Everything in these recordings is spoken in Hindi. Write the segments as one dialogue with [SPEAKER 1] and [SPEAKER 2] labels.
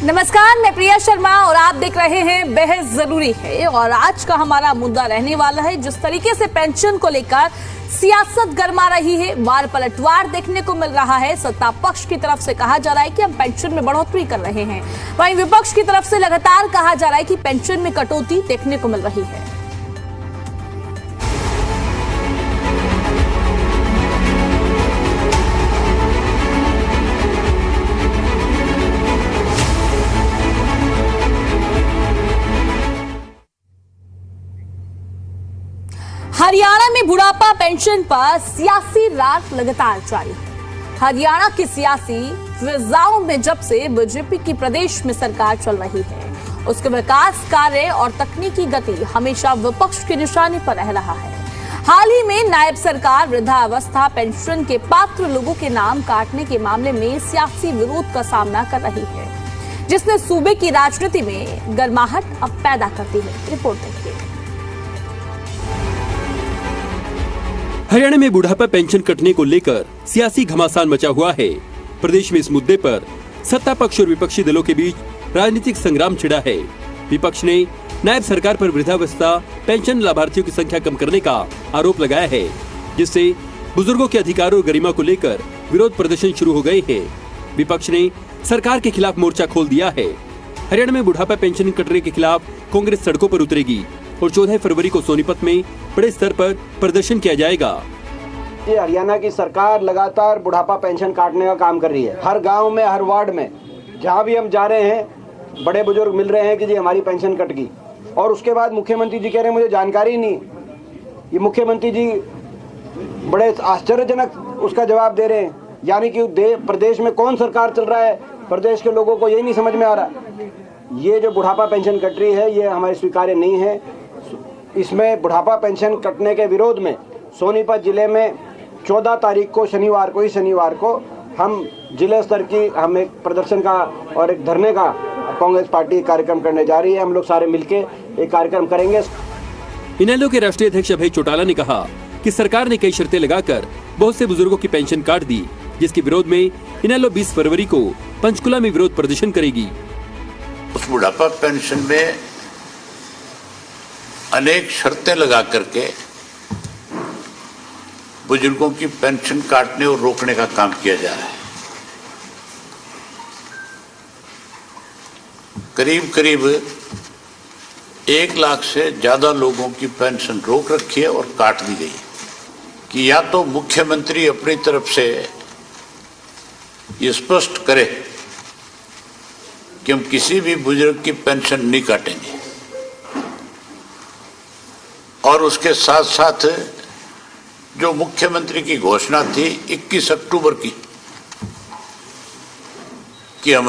[SPEAKER 1] नमस्कार, मैं प्रिया शर्मा और आप देख रहे हैं बेहद जरूरी है। और आज का हमारा मुद्दा रहने वाला है जिस तरीके से पेंशन को लेकर सियासत गरमा रही है, वार पलटवार देखने को मिल रहा है। सत्ता पक्ष की तरफ से कहा जा रहा है कि हम पेंशन में बढ़ोतरी कर रहे हैं, वहीं विपक्ष की तरफ से लगातार कहा जा रहा है कि पेंशन में कटौती देखने को मिल रही है। हरियाणा में बुढ़ापा पेंशन पर सियासी रात लगातार जारी है। हरियाणा की सियासी फिजाओं में जब से बीजेपी की प्रदेश में सरकार चल रही है, उसके विकास कार्य और तकनीकी गति हमेशा विपक्ष की निशानी पर रह रहा है। हाल ही में नायब सरकार वृद्धावस्था पेंशन के पात्र लोगों के नाम काटने के मामले में सियासी विरोध का सामना कर रही है, जिसने सूबे की राजनीति में गर्माहट अब पैदा करती है। रिपोर्ट देखिए।
[SPEAKER 2] हरियाणा में बुढ़ापा पेंशन कटने को लेकर सियासी घमासान मचा हुआ है। प्रदेश में इस मुद्दे पर सत्ता पक्ष और विपक्षी दलों के बीच राजनीतिक संग्राम छिड़ा है। विपक्ष ने नायब सरकार पर वृद्धावस्था पेंशन लाभार्थियों की संख्या कम करने का आरोप लगाया है, जिससे बुजुर्गों के अधिकारों और गरिमा को लेकर विरोध प्रदर्शन शुरू हो गए हैं। विपक्ष ने सरकार के खिलाफ मोर्चा खोल दिया है। हरियाणा में बुढ़ापा पेंशन कटने के खिलाफ कांग्रेस सड़कों पर उतरेगी और 14 फरवरी को सोनीपत में बड़े स्तर पर प्रदर्शन किया जाएगा।
[SPEAKER 3] ये हरियाणा की सरकार लगातार बुढ़ापा पेंशन काटने का काम कर रही है। हर गांव में, हर वार्ड में जहां भी हम जा रहे हैं, बड़े बुजुर्ग मिल रहे हैं कि जी हमारी पेंशन कट गई, और उसके बाद मुख्यमंत्री जी कह रहे हैं मुझे जानकारी नहीं। ये मुख्यमंत्री जी बड़े आश्चर्यजनक उसका जवाब दे रहे हैं, यानी कि प्रदेश में कौन सरकार चल रहा है, प्रदेश के लोगों को यही नहीं समझ में आ रहा। ये जो बुढ़ापा पेंशन कट रही है ये हमारी स्वीकार्य नहीं है। इसमें बुढ़ापा पेंशन कटने के विरोध में सोनीपत जिले में 14 तारीख को शनिवार को हम जिले स्तर की हम एक प्रदर्शन का और एक धरने का कांग्रेस पार्टी कार्यक्रम करने जा रही है। हम लोग सारे मिलके एक कार्यक्रम करेंगे।
[SPEAKER 2] इनेलो के राष्ट्रीय अध्यक्ष अभय चौटाला ने कहा कि सरकार ने कई शर्तें लगाकर बहुत से बुजुर्गों की पेंशन काट दी, जिसके विरोध में इनेलो 20 फरवरी को पंचकुला में विरोध प्रदर्शन करेगी।
[SPEAKER 4] उस बुढ़ापा पेंशन में अनेक शर्तें लगा करके बुजुर्गों की पेंशन काटने और रोकने का काम किया जा रहा है। करीब करीब 1 लाख से ज्यादा लोगों की पेंशन रोक रखी है और काट दी गई कि या तो मुख्यमंत्री अपनी तरफ से ये स्पष्ट करे कि हम किसी भी बुजुर्ग की पेंशन नहीं काटेंगे, और उसके साथ साथ जो मुख्यमंत्री की घोषणा थी 21 अक्टूबर की कि हम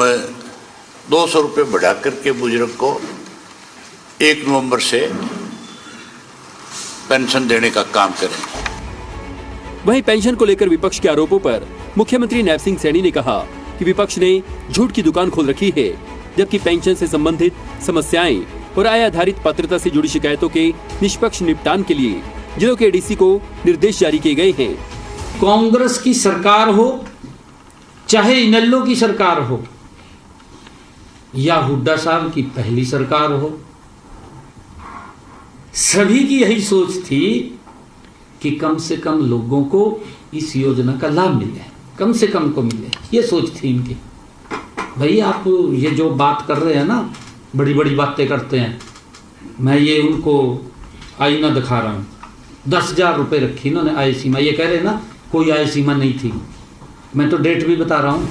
[SPEAKER 4] 200 रुपये बढ़ा करके बुजुर्ग को 1 नवंबर से पेंशन देने का काम करेंगे।
[SPEAKER 2] वहीं पेंशन को लेकर विपक्ष के आरोपों पर मुख्यमंत्री नैब सिंह सैनी ने कहा कि विपक्ष ने झूठ की दुकान खोल रखी है, जबकि पेंशन से संबंधित समस्याएं और आय आधारित पात्रता से जुड़ी शिकायतों के निष्पक्ष निपटान के लिए जिलों के एडीसी को निर्देश जारी किए गए हैं।
[SPEAKER 5] कांग्रेस की सरकार हो चाहे इनेलो की सरकार हो या हुड्डा साहब की पहली सरकार हो, सभी की यही सोच थी कि कम से कम लोगों को इस योजना का लाभ मिले, कम से कम को मिले। ये सोच थी इनकी। भाई आप ये जो बात कर रहे हैं ना, बड़ी बड़ी बातें करते हैं, मैं ये उनको आईना दिखा रहा हूँ। 10,000 रुपये रखी इन्होंने आय सीमा। ये कह रहे हैं ना कोई आय सीमा नहीं थी, मैं तो डेट भी बता रहा हूँ।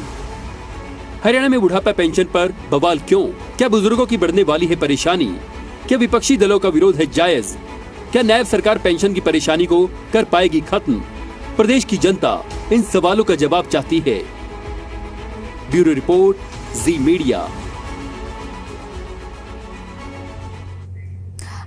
[SPEAKER 2] हरियाणा में बुढ़ापा पेंशन पर बवाल क्यों? क्या बुजुर्गों की बढ़ने वाली है परेशानी? क्या विपक्षी दलों का विरोध है जायज? क्या नायब सरकार पेंशन की परेशानी को कर पाएगी खत्म? प्रदेश की जनता इन सवालों का जवाब चाहती है। ब्यूरो रिपोर्ट, जी मीडिया।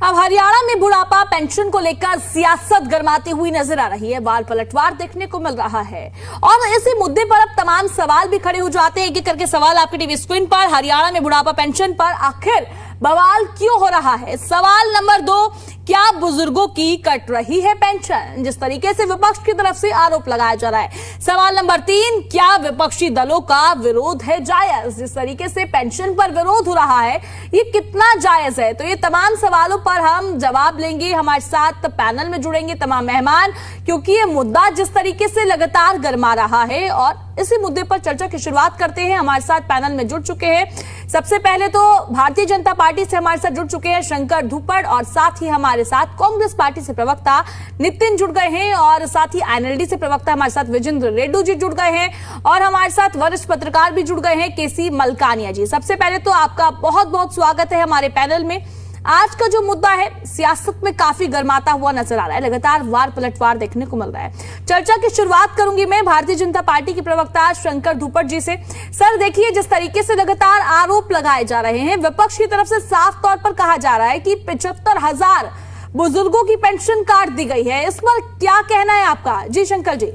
[SPEAKER 1] अब हरियाणा में बुढ़ापा पेंशन को लेकर सियासत गरमाती हुई नजर आ रही है, वार पलटवार देखने को मिल रहा है। और इसी मुद्दे पर अब तमाम सवाल भी खड़े हो जाते हैं। एक एक करके सवाल आपके टीवी स्क्रीन पर। हरियाणा में बुढ़ापा पेंशन पर आखिर बवाल क्यों हो रहा है? सवाल नंबर 2, क्या बुजुर्गों की कट रही है पेंशन, जिस तरीके से विपक्ष की तरफ से आरोप लगाया जा रहा है? सवाल नंबर 3, क्या विपक्षी दलों का विरोध है जायज? जिस तरीके से पेंशन पर विरोध हो रहा है, ये कितना जायज है? तो ये तमाम सवालों पर हम जवाब लेंगे। हमारे साथ पैनल में जुड़ेंगे तमाम मेहमान, क्योंकि ये मुद्दा जिस तरीके से लगातार गर्मा रहा है, और इसी मुद्दे पर चर्चा की शुरुआत करते हैं। हमारे साथ पैनल में जुड़ चुके हैं, सबसे पहले तो भारतीय जनता पार्टी से हमारे साथ जुड़ चुके हैं शंकर धूपड़, और साथ ही हमारे साथ कांग्रेस पार्टी से प्रवक्ता नितिन जुड़ गए हैं, और साथ ही एनएलडी से प्रवक्ता हमारे साथ विजेंद्र रेड्डी जी जुड़ गए हैं, और हमारे साथ वरिष्ठ पत्रकार भी जुड़ गए हैं केसी मलकानिया जी। सबसे पहले तो आपका बहुत बहुत स्वागत है हमारे पैनल में। आज का जो मुद्दा है सियासत में काफी गर्माता हुआ नजर आ रहा है, लगातार वार पलटवार देखने को मिल रहा है। चर्चा की शुरुआत करूंगी मैं भारतीय जनता पार्टी के प्रवक्ता शंकर धूपड़ जी से। सर देखिए, जिस तरीके से लगातार आरोप लगाए जा रहे हैं, विपक्ष की तरफ से साफ तौर पर कहा जा रहा है कि 75,000 बुजुर्गों की पेंशन काट दी गई है, इस पर क्या कहना है आपका? जी शंकर जी।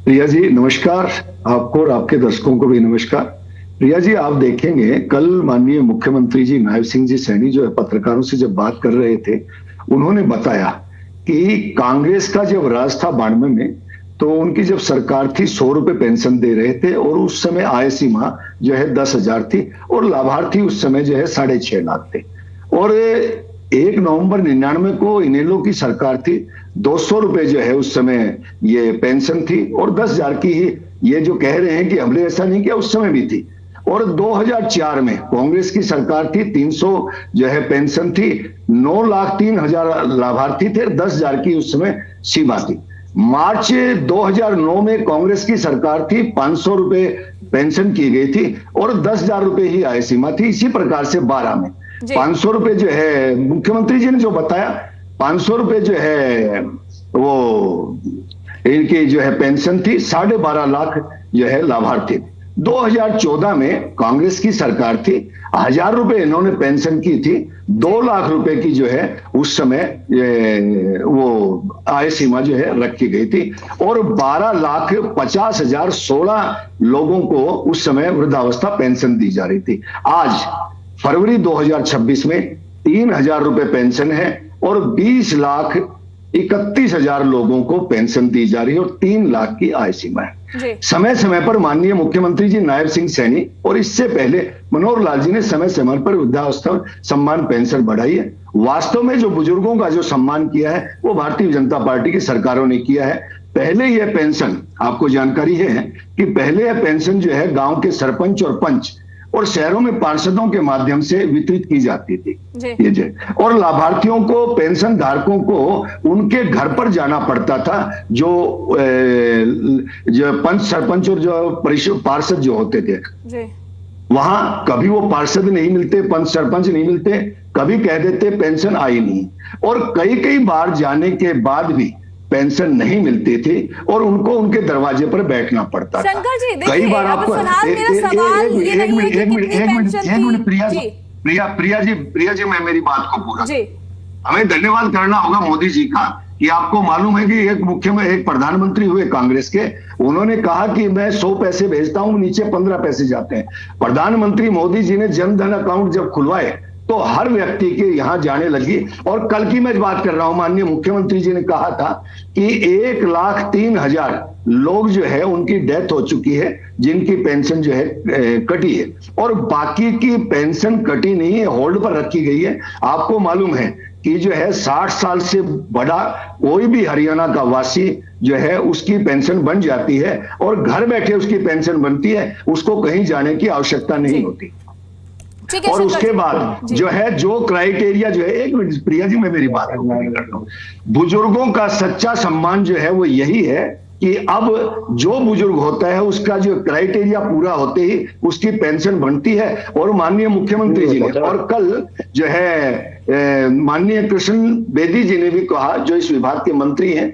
[SPEAKER 6] प्रिया जी नमस्कार, आपको और आपके दर्शकों को भी नमस्कार। प्रिया जी, आप देखेंगे कल माननीय मुख्यमंत्री जी नायब सिंह जी सैनी जो है पत्रकारों से जब बात कर रहे थे, उन्होंने बताया कि कांग्रेस का जब राज था 92 में, तो उनकी जब सरकार थी 100 रुपए पेंशन दे रहे थे, और उस समय आय सीमा जो है 10,000 थी, और लाभार्थी उस समय जो है 6.5 लाख थे। और 1 नवंबर 99 को इनेलो की सरकार थी, 200 रुपए जो है उस समय ये पेंशन थी, और 10,000 की ही ये जो कह रहे हैं कि हमने ऐसा नहीं किया, उस समय भी थी। और 2004 में कांग्रेस की सरकार थी, 300 जो है पेंशन थी, 9,03,000 लाभार्थी थे, 10,000 की उस समय सीमा थी। मार्च 2009 में कांग्रेस की सरकार थी, 500 रुपए पेंशन की गई थी, और 10,000 रुपए ही आय सीमा थी। इसी प्रकार से 12 में 500 रुपए जो है मुख्यमंत्री जी ने जो बताया, 500 रुपए जो है वो इनकी जो है पेंशन थी, 12.5 लाख जो है लाभार्थी। 2014 में कांग्रेस की सरकार थी, 1,000 रुपए इन्होंने पेंशन की थी, 2 लाख रुपए की जो है उस समय वो आय सीमा जो है रखी गई थी, और 12,50,16 लोगों को उस समय वृद्धावस्था पेंशन दी जा रही थी। आज फरवरी 2026 में 3,000 रुपए पेंशन है, और 20,31,000 लोगों को पेंशन दी जा रही है, और 3 लाख की आय सीमा है। समय समय पर माननीय मुख्यमंत्री जी नायब सिंह सैनी और इससे पहले मनोहर लाल जी ने समय समय पर वृद्धावस्था सम्मान पेंशन बढ़ाई है। वास्तव में जो बुजुर्गों का जो सम्मान किया है वो भारतीय जनता पार्टी की सरकारों ने किया है। पहले यह पेंशन, आपको जानकारी है कि पहले यह पेंशन जो है गांव के सरपंच और पंच और शहरों में पार्षदों के माध्यम से वितरित की जाती थी ये, और लाभार्थियों को, पेंशन धारकों को उनके घर पर जाना पड़ता था। जो पंच, सरपंच और जो पार्षद जो होते थे, वहां कभी वो पार्षद नहीं मिलते, पंच सरपंच नहीं मिलते, कभी कह देते पेंशन आई नहीं, और कई बार जाने के बाद भी पेंशन नहीं मिलती थी, और उनको उनके दरवाजे पर बैठना पड़ता था।
[SPEAKER 1] शंकर जी देखिए,
[SPEAKER 6] कई बार आपको प्रिया जी मैं मेरी बात को पूरा, हमें धन्यवाद करना होगा मोदी जी का कि आपको मालूम है कि एक प्रधानमंत्री हुए कांग्रेस के, उन्होंने कहा कि मैं 100 पैसे भेजता हूं, नीचे 15 पैसे जाते हैं। प्रधानमंत्री मोदी जी ने जनधन अकाउंट जब खुलवाए तो हर व्यक्ति के यहां जाने लगी। और कल की मैं बात कर रहा हूं, माननीय मुख्यमंत्री जी ने कहा था कि 1,03,000 लोग जो है उनकी डेथ हो चुकी है, जिनकी पेंशन जो है कटी है, और बाकी की पेंशन कटी नहीं है, होल्ड पर रखी गई है। आपको मालूम है कि जो है 60 साल से बड़ा कोई भी हरियाणा का वासी जो है उसकी पेंशन बन जाती है, और घर बैठे उसकी पेंशन बनती है, उसको कहीं जाने की आवश्यकता नहीं होती। और उसके बाद जो है जो क्राइटेरिया जो है, एक मिनट प्रिया जी मैं मेरी बात को पूरी करता हूं, बुजुर्गों का सच्चा सम्मान जो है वो यही है कि अब जो बुजुर्ग होता है उसका जो क्राइटेरिया पूरा होते ही उसकी पेंशन बनती है। और माननीय मुख्यमंत्री जी ने और कल जो है माननीय कृष्ण बेदी जी ने भी कहा, जो इस विभाग के मंत्री हैं,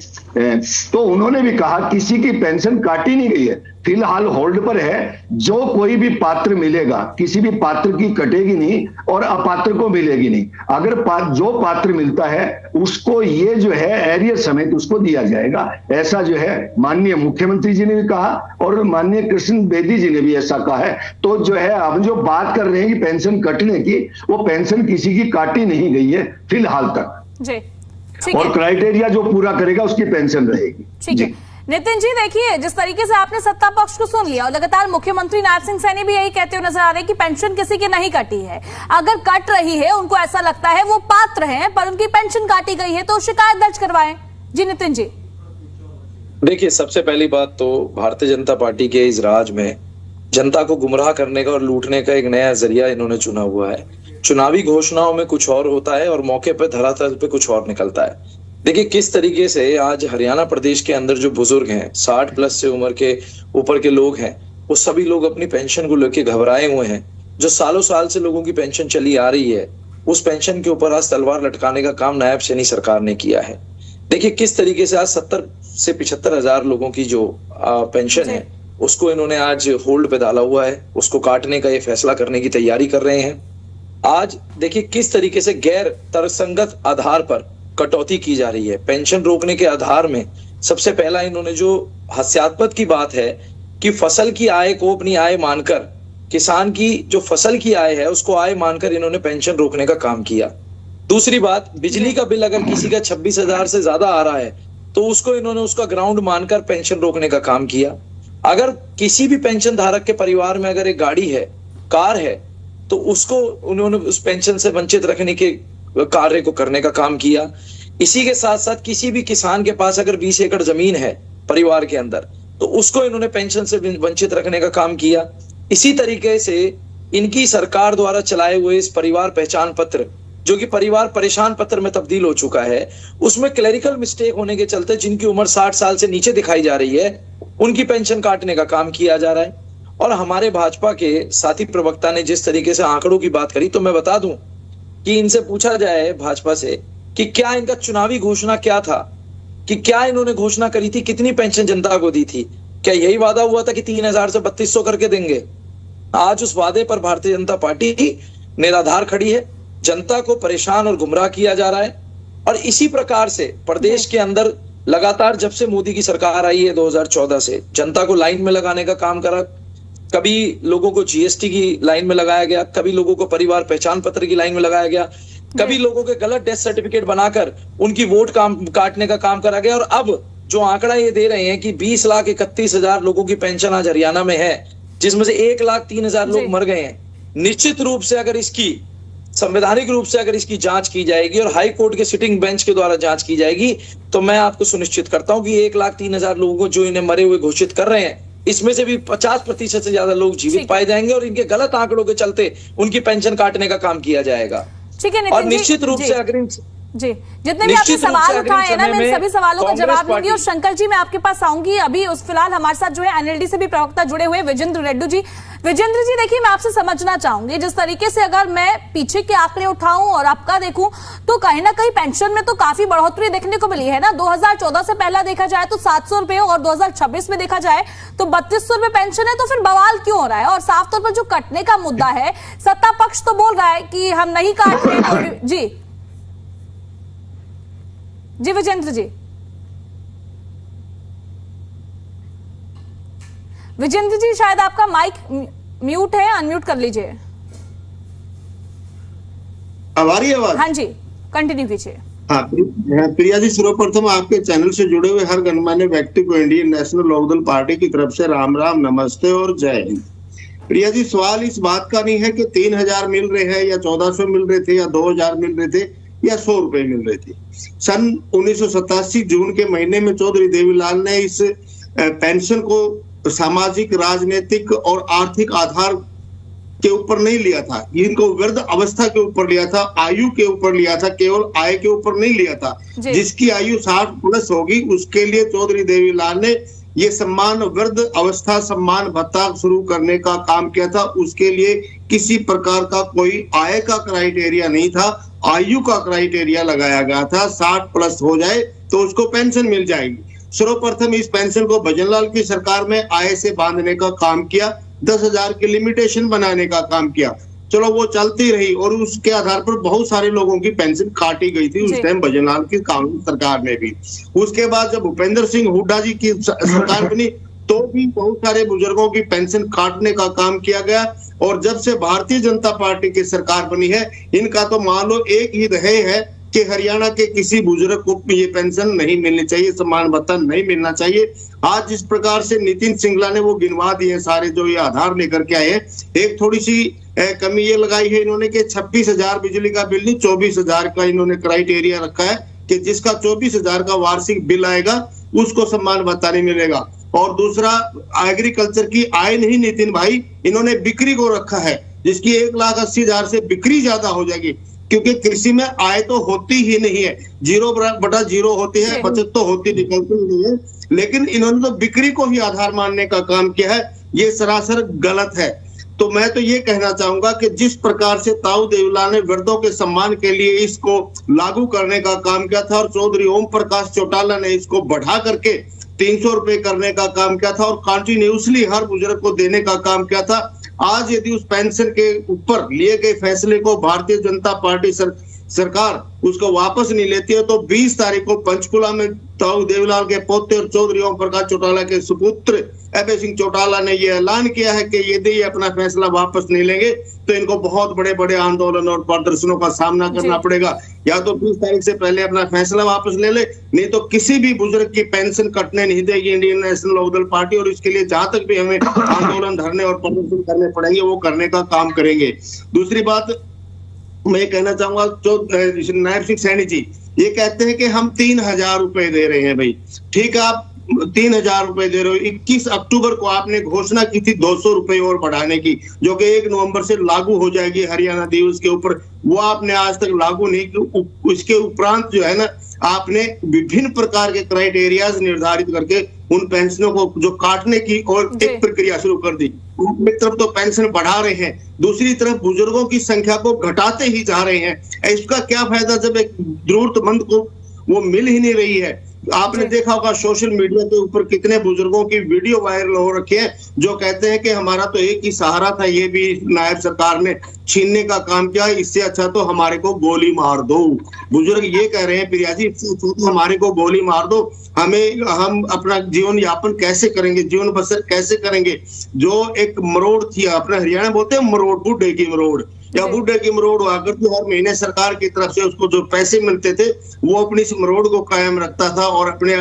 [SPEAKER 6] तो उन्होंने भी कहा किसी की पेंशन काटी नहीं गई है, फिलहाल होल्ड पर है। जो कोई भी पात्र मिलेगा, किसी भी पात्र की कटेगी नहीं और अपात्र को मिलेगी नहीं। अगर जो पात्र मिलता है उसको ये जो है एरियर समेत उसको दिया जाएगा, ऐसा जो है माननीय मुख्यमंत्री जी ने भी कहा और माननीय कृष्ण बेदी जी ने भी ऐसा कहा है। तो जो है हम जो बात कर रहे हैं कि पेंशन कटने की, वो पेंशन किसी की काटी नहीं गई है फिलहाल तक
[SPEAKER 1] जी, ठीक
[SPEAKER 6] और
[SPEAKER 1] है।
[SPEAKER 6] क्राइटेरिया जो पूरा करेगा उसकी पेंशन रहेगी।
[SPEAKER 1] ठीक है नितिन जी, देखिए जिस तरीके से आपने सत्ता पक्ष को सुन लिया और लगातार मुख्यमंत्री नायब सिंह सैनी भी यही कहते हुए नजर आ रहे हैं कि पेंशन किसी की नहीं कटी है। अगर कट रही है, उनको ऐसा लगता है वो पात्र हैं पर उनकी पेंशन काटी गई है, तो शिकायत दर्ज करवाएं। जी नितिन जी।
[SPEAKER 7] देखिए, सबसे पहली बात तो भारतीय जनता पार्टी के इस राज में जनता को गुमराह करने का और लूटने का एक नया जरिया इन्होंने चुना हुआ है। चुनावी घोषणाओं में कुछ और होता है और मौके पर धरातल पे कुछ और निकलता है। देखिए किस तरीके से आज हरियाणा प्रदेश के अंदर जो बुजुर्ग हैं, 60 प्लस से उम्र के ऊपर के लोग हैं, वो सभी लोग अपनी पेंशन को लेकर घबराए हुए हैं। जो सालों साल से लोगों की पेंशन चली आ रही है, उस पेंशन के ऊपर आज तलवार लटकाने का काम नायब सैनी सरकार ने किया है। देखिए किस तरीके से आज 70 से 75 हजार लोगों की जो पेंशन है उसको इन्होंने आज होल्ड पे डाला हुआ है, उसको काटने का ये फैसला करने की तैयारी कर रहे हैं। आज देखिए किस तरीके से गैर तर्कसंगत आधार पर कटौती की जा रही है। पेंशन रोकने के आधार में सबसे पहला इन्होंने जो हास्यास्पद की बात है कि फसल की आय को अपनी आय मानकर, किसान की जो फसल की आय है उसको आय मानकर इन्होंने पेंशन रोकने का काम किया। दूसरी बात, बिजली का बिल अगर किसी का 26,000 से ज्यादा आ रहा है तो उसको इन्होंने उसका ग्राउंड मानकर पेंशन रोकने का काम किया। अगर किसी भी पेंशन धारक के परिवार में अगर एक गाड़ी है, कार है, तो उसको उन्होंने उस पेंशन से वंचित रखने के कार्य को करने का काम किया। इसी के साथ साथ किसी भी किसान के पास अगर 20 एकड़ जमीन है परिवार के अंदर, तो उसको इन्होंने पेंशन से वंचित रखने का काम किया। इसी तरीके से इनकी सरकार द्वारा चलाए हुए इस परिवार पहचान पत्र, जो कि परिवार परेशान पत्र में तब्दील हो चुका है, उसमें क्लेरिकल मिस्टेक होने के चलते जिनकी उम्र 60 साल से नीचे दिखाई जा रही है उनकी पेंशन काटने का काम किया जा रहा है। और हमारे भाजपा के साथी प्रवक्ता ने जिस तरीके से आंकड़ों की बात करी, तो मैं बता दूं कि इनसे पूछा जाए भाजपा से कि क्या इनका चुनावी घोषणा क्या था, कि क्या इन्होंने घोषणा करी थी, कितनी पेंशन जनता को दी थी। क्या यही वादा हुआ था कि 3,000 से 3,200 करके देंगे? आज उस वादे पर भारतीय जनता पार्टी निराधार खड़ी है। जनता को परेशान और गुमराह किया जा रहा है। और इसी प्रकार से प्रदेश के अंदर लगातार जब से मोदी की सरकार आई है 2014 से, जनता को लाइन में लगाने का काम करा। कभी लोगों को जीएसटी की लाइन में लगाया गया, कभी लोगों को परिवार पहचान पत्र की लाइन में लगाया गया, कभी लोगों के गलत डेथ सर्टिफिकेट बनाकर उनकी वोट काटने का काम करा गया। और अब जो आंकड़ा ये दे रहे हैं कि 20,31,000 लोगों की पेंशन आज हरियाणा में है, जिसमें से 1,03,000 लोग मर गए हैं। निश्चित रूप से अगर इसकी संवैधानिक रूप से अगर इसकी जांच की जाएगी और हाई कोर्ट के सिटिंग बेंच के द्वारा जांच की जाएगी, तो मैं आपको सुनिश्चित करता हूं कि 1,03,000 लोगों को जो इन्हें मरे हुए घोषित कर रहे हैं, इसमें से भी 50% से ज्यादा लोग जीवित पाए जाएंगे और इनके गलत आंकड़ों के चलते उनकी पेंशन काटने का काम किया जाएगा।
[SPEAKER 1] ठीक है
[SPEAKER 7] और निश्चित रूप से अगर
[SPEAKER 1] जी, जितने भी आपने सवाल उठाए हैं ना, मैं इन सभी सवालों का जवाब दूंगी। और शंकर जी, मैं आपके पास आऊंगी। अभी उस फिलहाल हमारे साथ जो है एनएलडी से भी प्रवक्ता जुड़े हुए विजेंद्र रेड्डी जी। विजेंद्र जी, देखिए मैं आपसे समझना चाहूंगी, जिस तरीके से अगर मैं पीछे के आंकड़े उठाऊं और आपका देखूं, तो कहीं ना कहीं पेंशन में तो काफी बढ़ोतरी देखने को मिली है ना। 2014 से पहला देखा जाए तो 700 रुपए और 2026 में देखा जाए तो 3200 रुपए पेंशन है। तो फिर बवाल क्यों हो रहा है? और साफ तौर पर जो कटने का मुद्दा है, सत्ता पक्ष तो बोल रहा है कि हम नहीं काट रहे। जी विजेंद्र जी, विजेंद्र जी शायद आपका माइक म्यूट है, अनम्यूट कर लीजिए।
[SPEAKER 8] हमारी आवाज?
[SPEAKER 1] हाँ जी, कंटिन्यू कीजिए।
[SPEAKER 8] हाँ प्रिया जी, सर्वप्रथम आपके चैनल से जुड़े हुए हर गणमान्य व्यक्ति को इंडियन नेशनल लोकदल पार्टी की तरफ से राम राम, नमस्ते और जय हिंद। प्रिया जी, सवाल इस बात का नहीं है कि 3,000 मिल रहे हैं या 1,400 मिल रहे थे या 2,000 मिल रहे थे या 100 रुपए मिल रहे थे। सन 1987 जून के महीने में चौधरी देवीलाल ने इस पेंशन को सामाजिक, राजनीतिक और आर्थिक आधार के ऊपर नहीं लिया था, इनको वृद्ध अवस्था के ऊपर लिया था, आयु के ऊपर लिया था, केवल आय के ऊपर नहीं लिया था। जिसकी आयु 60 प्लस होगी उसके लिए चौधरी देवीलाल ने ये सम्मान, वृद्ध अवस्था सम्मान भत्ता शुरू करने का काम किया था। उसके लिए किसी प्रकार का कोई आय का क्राइटेरिया नहीं था आयु का क्राइटेरिया लगाया गया था, 60 प्लस हो जाए तो उसको पेंशन मिल जाएगी। सर्वप्रथम इस पेंशन को भजनलाल की सरकार में आय से बांधने का काम किया, 10,000 की लिमिटेशन बनाने का काम किया। चलो वो चलती रही और उसके आधार पर बहुत सारे लोगों की पेंशन काटी गई थी उस टाइम भजनलाल की कांग्रेस सरकार में भी। उसके बाद जब भूपेंद्र सिंह हुड्डा जी की सरकार बनी तो भी बहुत सारे बुजुर्गों की पेंशन काटने का काम किया गया। और जब से भारतीय जनता पार्टी की सरकार बनी है, इनका तो मान लो एक ही रहे है कि हरियाणा के किसी बुजुर्ग को ये पेंशन नहीं मिलनी चाहिए, सम्मान भत्ता नहीं मिलना चाहिए। आज जिस प्रकार से नितिन सिंगला ने वो गिनवा दिए सारे जो ये आधार लेकर के आए हैं, एक थोड़ी सी कमी ये लगाई है इन्होंने कि 26,000 बिजली का बिल नहीं 24,000 का इन्होंने क्राइटेरिया रखा है कि जिसका 24,000 का वार्षिक बिल आएगा उसको सम्मान भत्ता नहीं मिलेगा। और दूसरा एग्रीकल्चर की आय नहीं नितिन भाई, इन्होंने बिक्री को रखा है जिसकी 1,80,000 से बिक्री ज्यादा हो जाएगी, क्योंकि कृषि में आय तो होती ही नहीं है, 0/0 होती है, बचत तो होती निकलती नहीं है, लेकिन इन्होंने तो बिक्री को ही आधार मानने का काम किया है। ये सरासर गलत है। तो मैं तो ये कहना चाहूंगा कि जिस प्रकार से ताऊ देवीलाल ने वृद्धों के सम्मान के लिए इसको लागू करने का काम किया था और चौधरी ओम प्रकाश चौटाला ने इसको बढ़ा करके 300 रुपए करने का काम किया था और कंटिन्यूसली हर बुजुर्ग को देने का काम किया था, आज यदि उस पेंशन के ऊपर लिए गए फैसले को भारतीय जनता पार्टी सरकार उसको वापस नहीं लेती है तो 20 तारीख को पंचकुला में ताऊ देवीलाल के पोते और चौधरी ओम प्रकाश चौटाला के सुपुत्र अभय सिंह चौटाला ने यह ऐलान किया है कि यदि ये अपना फैसला वापस नहीं लेंगे तो इनको बहुत बड़े बड़े आंदोलन और प्रदर्शनों का सामना करना पड़ेगा। या तो 20 तारीख से पहले अपना फैसला वापस ले ले, नहीं तो किसी भी बुजुर्ग की पेंशन कटने नहीं देगी इंडियन नेशनल लोकदल पार्टी। और इसके लिए जहां तक भी हमें आंदोलन धरने और प्रदर्शन करने पड़ेंगे वो करने का काम करेंगे। दूसरी बात मैं कहना चाहूंगा, जो नायब सिंह सैनी जी ये कहते हैं कि हम 3,000 रुपए दे रहे हैं। भाई ठीक है, आप 3,000 रुपए दे रहे हो। 21 अक्टूबर को आपने घोषणा की थी 200 रुपए और बढ़ाने की, जो कि 1 नवंबर से लागू हो जाएगी हरियाणा दिवस के ऊपर, वो आपने आज तक लागू नहीं की। उसके उपरांत जो है ना, आपने विभिन्न प्रकार के क्राइटेरियाज निर्धारित करके उन पेंशनों को जो काटने की और एक प्रक्रिया शुरू कर दी। एक तरफ तो पेंशन बढ़ा रहे हैं, दूसरी तरफ बुजुर्गों की संख्या को घटाते ही जा रहे हैं। इसका क्या फायदा जब एक जरूरतमंद को वो मिल ही नहीं रही है। आपने देखा होगा सोशल मीडिया के ऊपर कितने बुजुर्गों की वीडियो वायरल हो रखी है जो कहते हैं कि हमारा तो एक ही सहारा था, ये भी नायब सरकार ने छीनने का काम किया, इससे अच्छा तो हमारे को गोली मार दो। बुजुर्ग ये कह रहे हैं प्रिया जी, इससे अच्छा तो हमारे को गोली मार दो, हम अपना जीवन यापन कैसे करेंगे, जीवन बसर कैसे करेंगे। जो एक मरोड़ थी, अपने हरियाणा बोलते हैं मरोड़, बुढ़े की मरोड़ या बुढ़े की मरोड़ हुआ करती, हर महीने सरकार की तरफ से उसको जो पैसे मिलते थे वो अपनी इस मरोड़ को कायम रखता था और अपने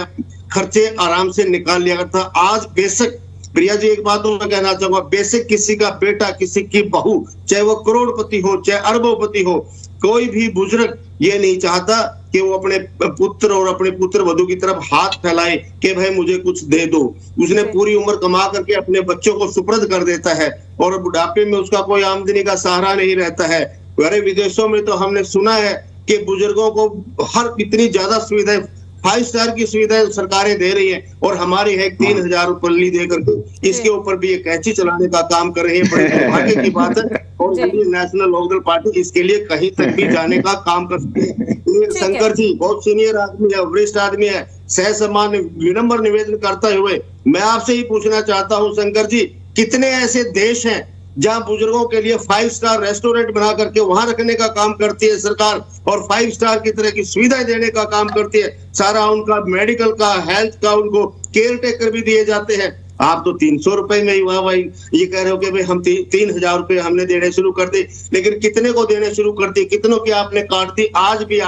[SPEAKER 8] खर्चे आराम से निकाल लिया करता। आज बेशक प्रिया जी एक बात मैं कहना चाहूंगा, बेशक किसी का बेटा, किसी की बहू, चाहे वो करोड़पति हो चाहे अरबोपति हो, कोई भी बुजुर्ग ये नहीं चाहता कि वो अपने पुत्र और अपने पुत्र वधू की तरफ हाथ फैलाए कि भाई मुझे कुछ दे दो। उसने पूरी उम्र कमा करके अपने बच्चों को सुपुर्द कर देता है और बुढ़ापे में उसका कोई आमदनी का सहारा नहीं रहता है। अरे विदेशों में तो हमने सुना है कि बुजुर्गों को हर इतनी ज्यादा सुविधाएं, 5 स्टार की सुविधाएं सरकारें दे रही हैं और हमारी है 3,000 रुपये दे करके इसके ऊपर भी ये कैंची चलाने का काम कर रही है। बड़े दुर्भाग्य की बात है। और नेशनल लोकदल पार्टी इसके लिए कहीं तक भी जाने का काम करती है। शंकर जी बहुत सीनियर आदमी है, वरिष्ठ आदमी है, सह सम्मान विनम्र निवेदन करते हुए मैं आपसे ही पूछना चाहता हूँ शंकर जी, कितने ऐसे देश हैं जहां बुजुर्गों के लिए 5 स्टार रेस्टोरेंट बना करके वहां रखने का काम करती है सरकार और 5 स्टार की तरह की सुविधाएं देने का काम करती है। सारा उनका मेडिकल का, हेल्थ का, उनको केयर टेकर भी दिए जाते हैं। आप तो 300 रुपए में ही वाह भाई ये कह रहे हो कि भाई हम 3,000 रुपए हमने देने शुरू कर दिए, लेकिन कितने को देने शुरू कर दिए, कितनों की आपने काट दी। आज भी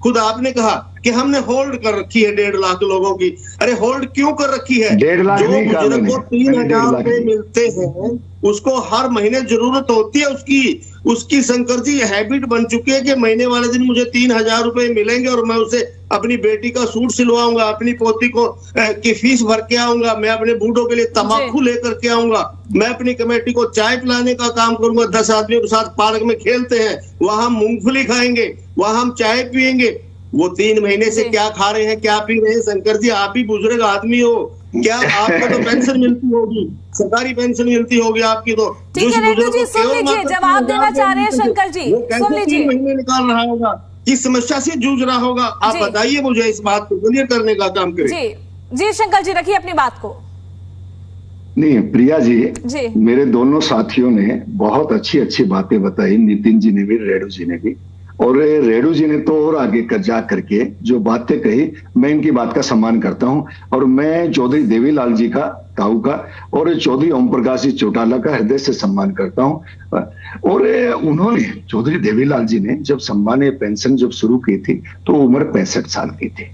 [SPEAKER 8] खुद आपने कहा कि हमने होल्ड कर रखी है 1.5 लाख लोगों की। अरे होल्ड क्यों कर रखी है? जो बुजुर्ग को 3,000 रुपए मिलते हैं उसको हर महीने जरूरत होती है उसकी शंकर जी हैबिट बन चुकी है कि महीने वाले दिन मुझे 3,000 रुपए मिलेंगे और मैं उसे अपनी बेटी का सूट सिलवाऊंगा, अपनी पोती को की फीस भर के आऊंगा, मैं अपने बूढ़ों के लिए तंबाकू लेकर के आऊंगा, मैं अपनी कमेटी को चाय पिलाने का काम करूंगा। 10 आदमियों के साथ पार्क में खेलते हैं, वहां हम मूंगफली खाएंगे, वहां हम चाय पियेंगे। वो 3 महीने से
[SPEAKER 1] जी।
[SPEAKER 8] क्या खा रहे हैं, क्या पी रहे हैं? शंकर जी, आप ही बुजुर्ग आदमी हो, क्या आपको तो पेंशन मिलती होगी, सरकारी पेंशन मिलती होगी आपकी तो।
[SPEAKER 1] ठीक है,
[SPEAKER 8] जिस
[SPEAKER 1] रेणु
[SPEAKER 8] बुजुर्ग
[SPEAKER 1] जी,
[SPEAKER 8] को
[SPEAKER 1] सुन
[SPEAKER 8] केवल
[SPEAKER 1] लीजिए,
[SPEAKER 8] मात्र
[SPEAKER 1] जवाब
[SPEAKER 8] 3,000
[SPEAKER 1] देना चाह रहे हैं
[SPEAKER 8] मिलते थे,
[SPEAKER 1] शंकर जी,
[SPEAKER 8] वो कैसे
[SPEAKER 1] सुन
[SPEAKER 8] 3
[SPEAKER 1] लीजिए।
[SPEAKER 8] महीने निकाल रहा होगा, किस समस्या से जूझ रहा होगा? आप
[SPEAKER 1] जी।
[SPEAKER 8] बताइए मुझे, इस बात को क्लियर करने का काम करें।
[SPEAKER 1] जी जी, शंकर जी रखिए अपनी बात को।
[SPEAKER 6] नहीं प्रिया जी,
[SPEAKER 1] जी।
[SPEAKER 6] मेरे दोनों साथियों ने बहुत अच्छी अच्छी बातें बताई, नितिन जी ने भी, रेणु जी ने भी। और रेणु जी ने तो और आगे जा करके जो बातें कही, मैं इनकी बात का सम्मान करता हूं। और मैं चौधरी देवीलाल जी का, ताऊ का, और चौधरी ओम प्रकाश जी चौटाला का हृदय से सम्मान करता हूं। और उन्होंने, चौधरी देवीलाल जी ने जब सम्मानीय पेंशन जब शुरू की थी तो उम्र 65 साल की थी।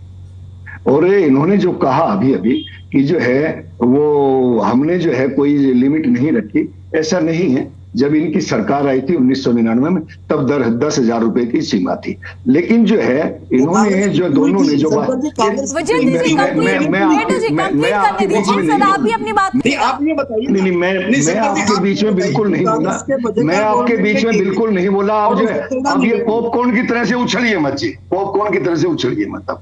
[SPEAKER 6] और इन्होंने जो कहा अभी अभी कि जो है वो हमने जो है कोई लिमिट नहीं रखी, ऐसा नहीं है। जब इनकी सरकार आई थी 1999 में, तब 10,000 रुपए की सीमा थी। लेकिन जो है इन्होंने जो दोनों ने जो बात, मैं आपके बीच में नहीं,
[SPEAKER 1] आप भी अपनी बात।
[SPEAKER 8] नहीं, आप ये बताइए।
[SPEAKER 6] नहीं मैं आपके बीच में बिल्कुल नहीं बोला, मैं आपके बीच में बिल्कुल नहीं बोला। आप जो है अब ये पॉपकॉर्न की तरह से उछलिए मत जी, पॉपकॉर्न की तरह से उछलिए मत। अब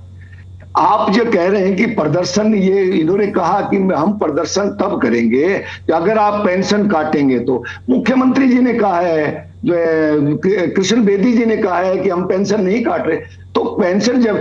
[SPEAKER 6] आप जो कह रहे हैं कि प्रदर्शन, ये इन्होंने कहा कि हम प्रदर्शन तब करेंगे कि अगर आप पेंशन काटेंगे तो। मुख्यमंत्री जी ने कहा है, जो कृष्ण बेदी जी ने कहा है कि हम पेंशन नहीं काट रहे। तो पेंशन, जब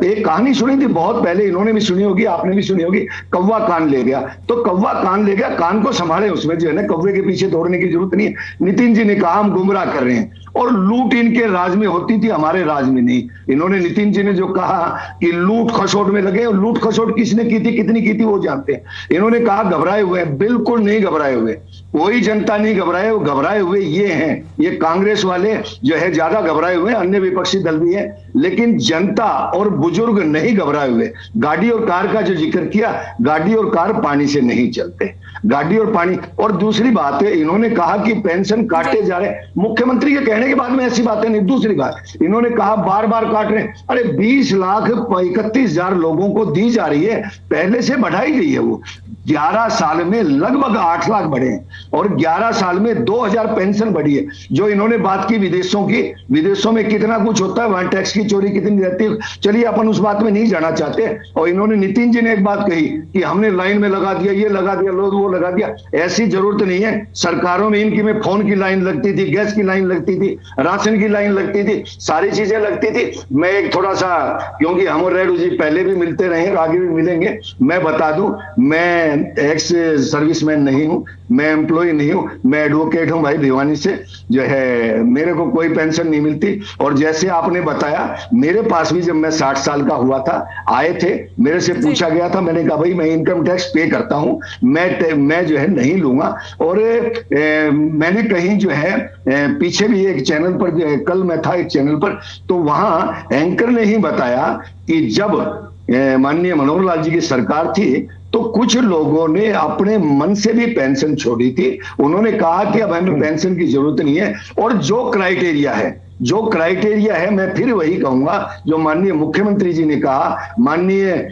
[SPEAKER 6] एक कहानी सुनी थी बहुत पहले, इन्होंने भी सुनी होगी, आपने भी सुनी होगी, कौवा कान ले गया। तो कौवा कान ले गया, कान को संभाले, उसमें जो है ना कौवे के पीछे दौड़ने की जरूरत नहीं है। नितिन जी ने कहा हम गुमराह कर रहे हैं, और लूट इनके राज में होती थी, हमारे राज में नहीं। इन्होंने, नितिन जी ने जो कहा कि लूट खसोट में लगे, और लूट खसोट किसने की थी, कितनी की थी, वो जानते हैं। इन्होंने कहा घबराए हुए, बिल्कुल नहीं घबराए हुए, कोई जनता नहीं घबराए। वो घबराए हुए ये हैं, ये कांग्रेस वाले जो है ज्यादा घबराए हुए, अन्य विपक्षी दल भी है, लेकिन जनता और बुजुर्ग नहीं घबराए हुए। गाड़ी और कार का जो जिक्र किया, गाड़ी और कार पानी से नहीं चलते, गाड़ी और पानी। और दूसरी बात है, इन्होंने कहा कि पेंशन काटे जा रहे, मुख्यमंत्री के कहने के बाद में ऐसी बातें नहीं। दूसरी बात, इन्होंने कहा बार बार काट रहे हैं। अरे 20,31,000 लोगों को दी जा रही है, पहले से बढ़ाई गई है। वो 11 साल में लगभग 8 लाख बढ़े हैं, और 11 साल में 2,000 पेंशन बढ़ी है। जो इन्होंने बात की विदेशों की, विदेशों में कितना कुछ होता है, वहां टैक्स की चोरी कितनी रहती है, चलिए अपन उस बात में नहीं जाना चाहते। और इन्होंने, नितिन जी ने एक बात कही कि हमने लाइन में लगा दिया, ये लगा दिया, लोग वो लगा दिया। ऐसी जरूरत नहीं है। सरकारों में इनकी में फोन की लाइन लगती थी, गैस की लाइन लगती थी, राशन की लाइन लगती थी, सारी चीजें लगती थी। मैं एक थोड़ा सा, क्योंकि हम और रेणु जी पहले भी मिलते रहे और आगे भी मिलेंगे, मैं बता दूं, मैं एक्स सर्विसमैन नहीं हूं, मैं एम्प्लॉय नहीं हूं, मैं एडवोकेट हूं भाई भिवानी से, जो है मेरे को कोई पेंशन नहीं मिलती। और जैसे आपने बताया, मेरे पास भी जब मैं 60 साल का हुआ था, आए थे, मेरे से पूछा गया था, मैंने कहा भाई मैं इनकम टैक्स पे करता हूं, मैं जो है नहीं लूंगा। और मैंने कहीं जो है पीछे भी एक चैनल पर, कल मैं था एक चैनल पर, तो वहां एंकर ने ही बताया कि जब माननीय मनोहर लाल जी की सरकार थी तो कुछ लोगों ने अपने मन से भी पेंशन छोड़ी थी। उन्होंने कहा कि अब हमें पेंशन की जरूरत नहीं है। और जो क्राइटेरिया है, मैं फिर वही कहूंगा जो माननीय मुख्यमंत्री जी ने कहा, माननीय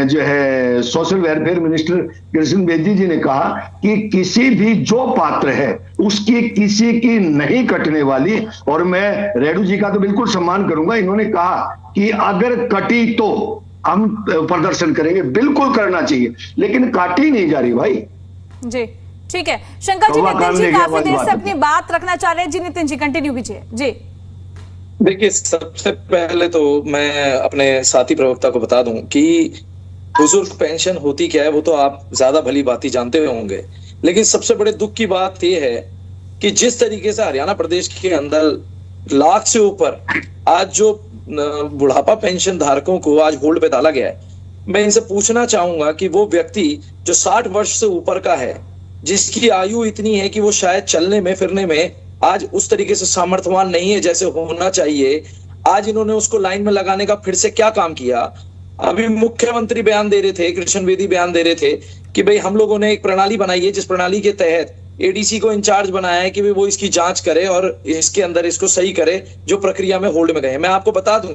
[SPEAKER 6] जो है social welfare minister Krishna Bedi ji ने कहा कि किसी भी जो पात्र है उसकी किसी की नहीं कटने वाली। और मैं रेणु जी का तो बिल्कुल सम्मान करूंगा, इन्होंने कहा कि अगर कटी तो हम प्रदर्शन करेंगे, बिल्कुल करना चाहिए, लेकिन काटी नहीं जा रही भाई
[SPEAKER 1] जी। ठीक है शंकर जी, नितिन जी काफी देर से अपनी बात रखना चाह रहे हैं जी। नितिन जी कंटिन्यू कीजिए जी।
[SPEAKER 7] देखिए, सबसे पहले तो मैं अपने साथी प्रवक्ता को बता दूं कि बुजुर्ग पेंशन होती क्या है वो तो आप ज्यादा भली बात जानते होंगे, लेकिन सबसे बड़े दुख की बात यह है कि जिस तरीके से हरियाणा प्रदेश के अंदर लाख से ऊपर आज जो बुढ़ापा पेंशन धारकों को आज होल्ड पे डाला गया है, मैं इनसे पूछना चाहूंगा कि वो व्यक्ति जो 60 वर्ष से ऊपर का है, जिसकी आयु इतनी है कि वो शायद चलने में फिरने में आज उस तरीके से सामर्थ्यवान नहीं है जैसे होना चाहिए, आज इन्होंने उसको लाइन में लगाने का फिर से क्या काम किया। अभी मुख्यमंत्री बयान दे रहे थे, कृष्ण बेदी बयान दे रहे थे कि भाई हम लोगों ने एक प्रणाली बनाई है, जिस प्रणाली के तहत एडीसी को इंचार्ज बनाया है कि भाई वो इसकी जांच करे और इसके अंदर इसको सही करे जो प्रक्रिया में होल्ड में गए। मैं आपको बता दूं,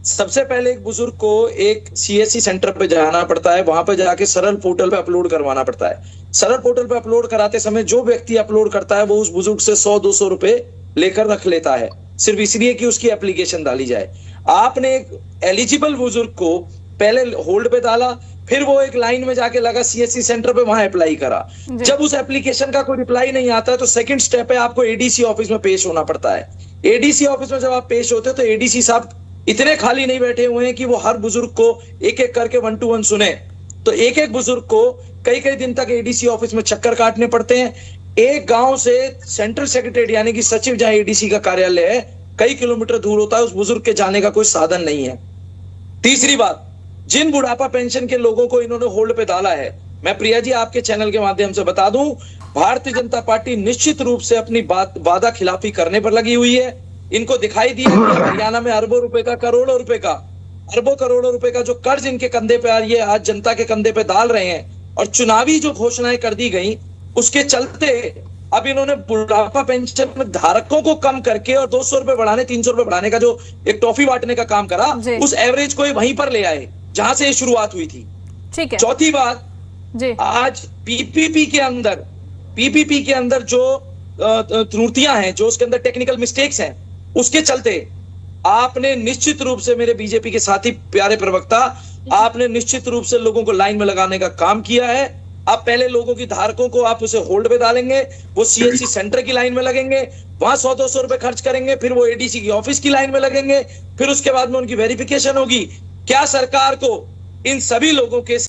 [SPEAKER 7] सबसे पहले एक बुजुर्ग को एक सीएससी सेंटर पे जाना पड़ता है, वहां पे जाके सरल पोर्टल पे अपलोड करवाना पड़ता है। सरल पोर्टल पे अपलोड कराते समय जो व्यक्ति अपलोड करता है वो उस बुजुर्ग से 100-200 रुपए लेकर रख लेता है। सिर्फ इसलिए कि उसकी एप्लीकेशन डाली जाए। आपने एक एलिजिबल बुजुर्ग को पहले होल्ड पे डाला, फिर वो एक लाइन में जाके लगा सीएससी सेंटर पे, वहां अप्लाई करा। जब उस एप्लीकेशन का कोई रिप्लाई नहीं आता है तो सेकंड स्टेप है आपको एडीसी ऑफिस में पेश होना पड़ता है। एडीसी ऑफिस में जब आप पेश होते हो तो एडीसी साहब इतने खाली नहीं बैठे हुए हैं कि वो हर बुजुर्ग को एक एक करके 1 to 1 सुने। तो एक एक बुजुर्ग को कई कई दिन तक एडीसी ऑफिस में चक्कर काटने पड़ते हैं। एक गांव से सेंट्रल सेक्रेटरी यानी कि सचिव जहां एडीसी का कार्यालय है कई किलोमीटर दूर होता है, उस बुजुर्ग के जाने का कोई साधन नहीं है। तीसरी बात, जिन बुढ़ापा पेंशन के लोगों को इन्होंने होल्ड पे डाला है, मैं प्रिया जी आपके चैनल के माध्यम से बता दूं, भारतीय जनता पार्टी निश्चित रूप से अपनी वादा खिलाफी करने पर लगी हुई है। इनको दिखाई दिया कि हरियाणा में अरबों रुपए का, करोड़ों रुपए का, अरबों करोड़ों रुपए का जो कर्ज इनके कंधे पे आ रही है, आज जनता के कंधे पे डाल रहे हैं। और चुनावी जो घोषणाएं कर दी गई उसके चलते अब इन्होंने बुढ़ापा पेंशन धारकों को कम करके और 200 रुपए बढ़ाने, 300 रुपए बढ़ाने का जो एक टॉफी बांटने का काम करा, उस एवरेज को वहीं पर ले आए जहां से ये शुरुआत हुई थी।
[SPEAKER 1] ठीक है।
[SPEAKER 7] चौथी बात, आज पीपीपी के अंदर जो त्रुटियां हैं, जो उसके अंदर टेक्निकल मिस्टेक्स हैं, उसके चलते आपने निश्चित रूप से, मेरे बीजेपी के साथी प्यारे प्रवक्ता, आपने निश्चित रूप से लोगों को लाइन में लगाने का काम किया है। आप पहले लोगों की धारकों को आप उसे होल्ड पे डालेंगे, वो सीएससी सेंटर की लाइन में लगेंगे, वहां 100-200 रुपए खर्च करेंगे, फिर वो एडीसी की ऑफिस की लाइन में लगेंगे, फिर उसके बाद में उनकी वेरिफिकेशन होगी। क्या सरकार को इन सभी लोगों के